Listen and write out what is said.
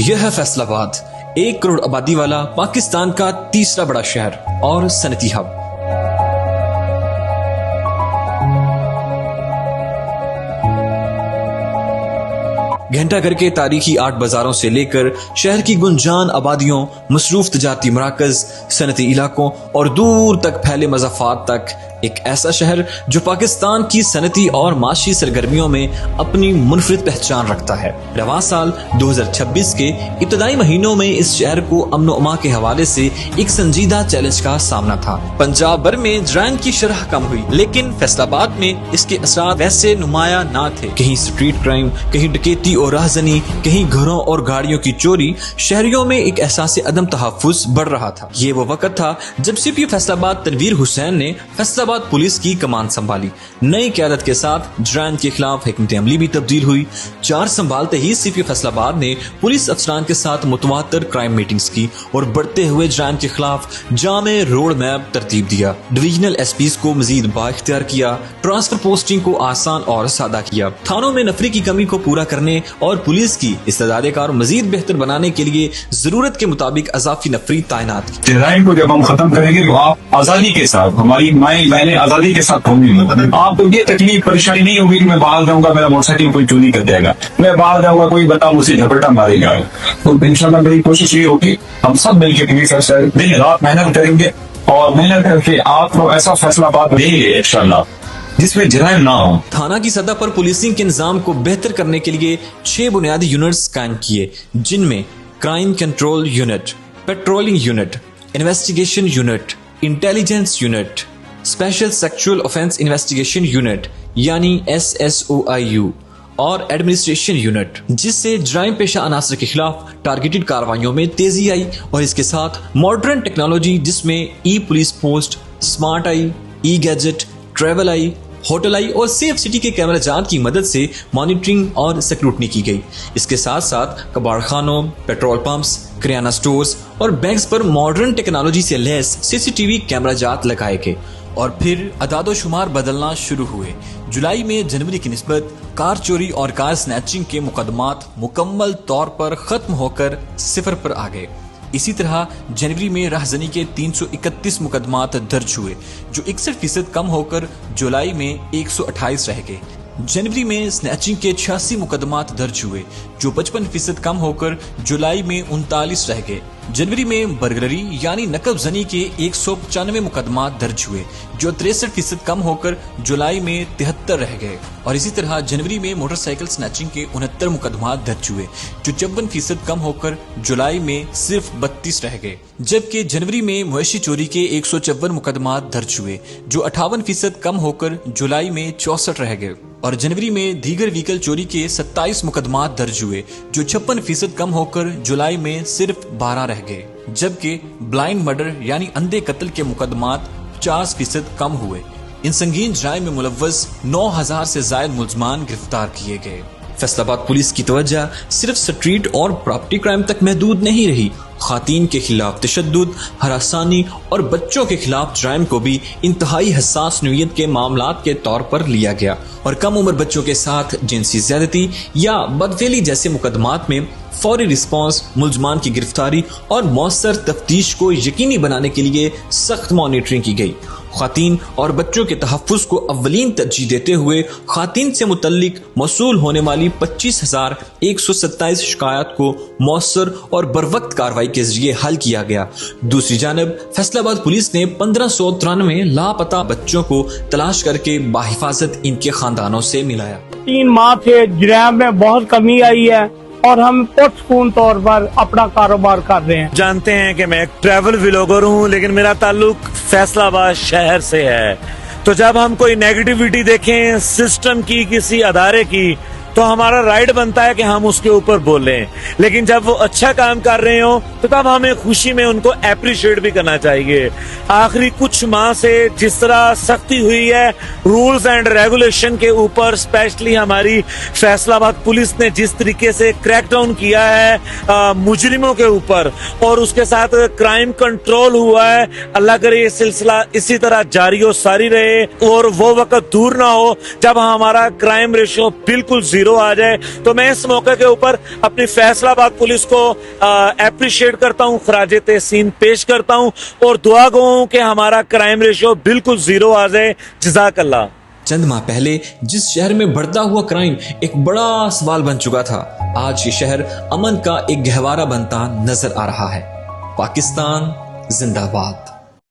यह है फैसलाबाद, 1 करोड़ आबादी वाला पाकिस्तान का तीसरा बड़ा शहर और सनती हब। घंटाघर के तारीखी 8 बाजारों से लेकर शहर की गुंजान आबादियों, मसरूफ तजारती मराकज, सनती इलाकों और दूर तक फैले मज़ाफ़ात तक एक ऐसा शहर जो पाकिस्तान की सनती और माशी सरगर्मियों में अपनी मुनफरिद पहचान रखता है। रवां साल 2026 के इब्तदाई महीनों में इस शहर को अमन व अमा के हवाले से एक संजीदा चैलेंज का सामना था। पंजाब भर में जराइम की शरह कम हुई, लेकिन फैसलाबाद में इसके असरात वैसे नुमाया ना थे। कहीं स्ट्रीट क्राइम, कहीं डकैती और राहजनी, कहीं घरों और गाड़ियों की चोरी। शहरियों में एक एहसास अदम तहफ्फुज़ बढ़ रहा था। ये वो वक्त था जब सीपी फैसलाबाद तनवीर हुसैन ने फैसलाबाद पुलिस की कमान संभाली। नई क़यादत के साथ जराइम के खिलाफ हिकमत अमली भी तब्दील हुई। चार्ज संभालते ही सीपी फैसलाबाद ने पुलिस अफसरान के साथ मुतवातर क्राइम मीटिंग्स की और बढ़ते हुए जराइम के खिलाफ जामे रोड मैप तरतीब दिया। डिवीजनल एसपीज को मजीद बाइख्तियार किया, ट्रांसफर पोस्टिंग को आसान और सादा किया। थानों में नफरी की कमी को पूरा करने और पुलिस की इस्तेदाद कार मजीद बेहतर बनाने के लिए जरूरत के मुताबिक अजाफी नफरी तैनात की। जराइम को जब हम खत्म करेंगे तो आप आजादी के साथ, हमारी माएं बहनें आजादी के साथ होंगी। आपको ये तकलीफ परेशानी नहीं होगी कि मैं बाहर जाऊंगा, मेरा मोटरसाइकिल कोई चोरी कर देगा, मैं बाहर जाऊंगा कोई बता मुझसे झपटा मारेगा। तो इंशाल्लाह मेरी कोशिश ये होगी हम सब मिलकर पुलिस अफसर दिन रात मेहनत करेंगे और मेहनत करके आपको ऐसा फैसलाबाद देंगे इंशाल्लाह जिसमें जराइम ना हो। थाना की सतह पर पुलिसिंग के निजाम को बेहतर करने के लिए 6 बुनियादी यूनिट्स कायम किए, जिनमें crime control unit, patrolling unit, investigation unit, intelligence unit, special sexual offence investigation unit यानी SSOIU और एडमिनिस्ट्रेशन यूनिट, जिससे जराइम पेशा अनासर के खिलाफ टारगेटेड कार्रवाइयों में तेजी आई। और इसके साथ मॉडर्न टेक्नोलॉजी जिसमें e police post, smart eye, e gadget, travel eye, hotel eye और सेफ सिटी के कैमरा जांच की मदद से मॉनिटरिंग और स्क्रूटनी की गई। इसके साथ साथ कबाड़खानों, पेट्रोल पंप्स, किराना स्टोर्स और बैंक्स पर मॉडर्न टेक्नोलॉजी से लैस CCTV कैमरा जात लगाए गए। और फिर अदादो शुमार बदलना शुरू हुए। जुलाई में जनवरी की निस्बत कार चोरी और कार स्नैचिंग के मुकदमात मुकम्मल तौर पर खत्म होकर 0 पर आ गए। इसी तरह जनवरी में राहजनी के 331 मुकदमात दर्ज हुए, जो 61% कम होकर जुलाई में 128 रह गए। जनवरी में स्नैचिंग के 86 मुकदमात दर्ज हुए, जो 55% कम होकर जुलाई में 39 रह गए। जनवरी में बर्गलरी यानी नकबजनी के 195 मुकदमात दर्ज हुए, जो 63% कम होकर जुलाई में 73 रह गए। और इसी तरह जनवरी में मोटरसाइकिल स्नैचिंग के 69 मुकदमात दर्ज हुए, जो 54% कम होकर जुलाई में सिर्फ 32 रह गए। जबकि जनवरी में मवेशी चोरी के 154 मुकदमात दर्ज हुए, जो 58% कम होकर जुलाई में 64 रह गए। और जनवरी में दीगर व्हीकल चोरी के 27 मुकदमात दर्ज हुए, जो 56% कम होकर जुलाई में सिर्फ 12 रह गए। जबकि ब्लाइंड मर्डर यानी अंधे कत्ल के मुकदमात 50% कम हुए। इन संगीन जराइम में मुलव्वस 9000 से ज्यादा मुलजमान गिरफ्तार किए गए। फैसलाबाद पुलिस की तवज्जो सिर्फ स्ट्रीट और प्रॉपर्टी क्राइम तक महदूद नहीं रही। खातीन के खिलाफ तशद्दुद, हरासानी और बच्चों के खिलाफ जराइम को भी इंतहाई हसास नौइयत के मामलात के तौर पर लिया गया और कम उम्र बच्चों के साथ जिनसी ज्यादती या बदफेली जैसे मुकदमात में फौरी रिस्पांस, मुलजमान की गिरफ्तारी और मौसर तफ्तीश को यकीनी बनाने के लिए सख्त मॉनिटरिंग की गई। खातीन और बच्चों के तहफ्फुज़ को अव्वलीन तरजीह देते हुए खातीन से मुतल्लिक मौसूल होने वाली 25,127 शिकायत को मौसर और बरवक्त कार्रवाई के जरिए हल किया गया। दूसरी जानब फैसलाबाद पुलिस ने 1593 लापता बच्चों को तलाश करके बाहिफाजत इनके खानदानों से मिलाया। 3 माह से जराइम में बहुत कमी आई है और हम पुरसकून तौर पर अपना कारोबार कर रहे हैं। जानते हैं कि मैं एक ट्रैवल व्लॉगर हूं, लेकिन मेरा ताल्लुक फैसलाबाद शहर से है। तो जब हम कोई नेगेटिविटी देखें सिस्टम की, किसी अदारे की, तो हमारा राइट बनता है कि हम उसके ऊपर बोलें। लेकिन जब वो अच्छा काम कर रहे हो तो तब हमें खुशी में उनको अप्रिशिएट भी करना चाहिए। आखिरी कुछ माह से जिस तरह सख्ती हुई है रूल्स एंड रेगुलेशन के ऊपर, स्पेशली हमारी फैसलाबाद पुलिस ने जिस तरीके से क्रैकडाउन किया है मुजरिमों के ऊपर और उसके साथ क्राइम कंट्रोल हुआ है, अल्लाह करे ये सिलसिला इसी तरह जारी और सारी रहे और वो वक्त दूर ना हो जब हमारा क्राइम रेशियो बिल्कुल जीरो आ जाए। तो मैं इस मौके के ऊपर अपनी फैसलाबाद पुलिस को एप्रिशिएट करता हूं, खराजे तहसीन पेश करता हूं और दुआ गो हूं कि हमारा क्राइम रेशियो बिल्कुल जीरो आ जाए। जज़ाकल्लाह। चंद माह पहले जिस शहर में बढ़ता हुआ क्राइम एक बड़ा सवाल बन चुका था, आज ये शहर अमन का एक गहवारा बनता नजर आ रहा है। पाकिस्तान जिंदाबाद।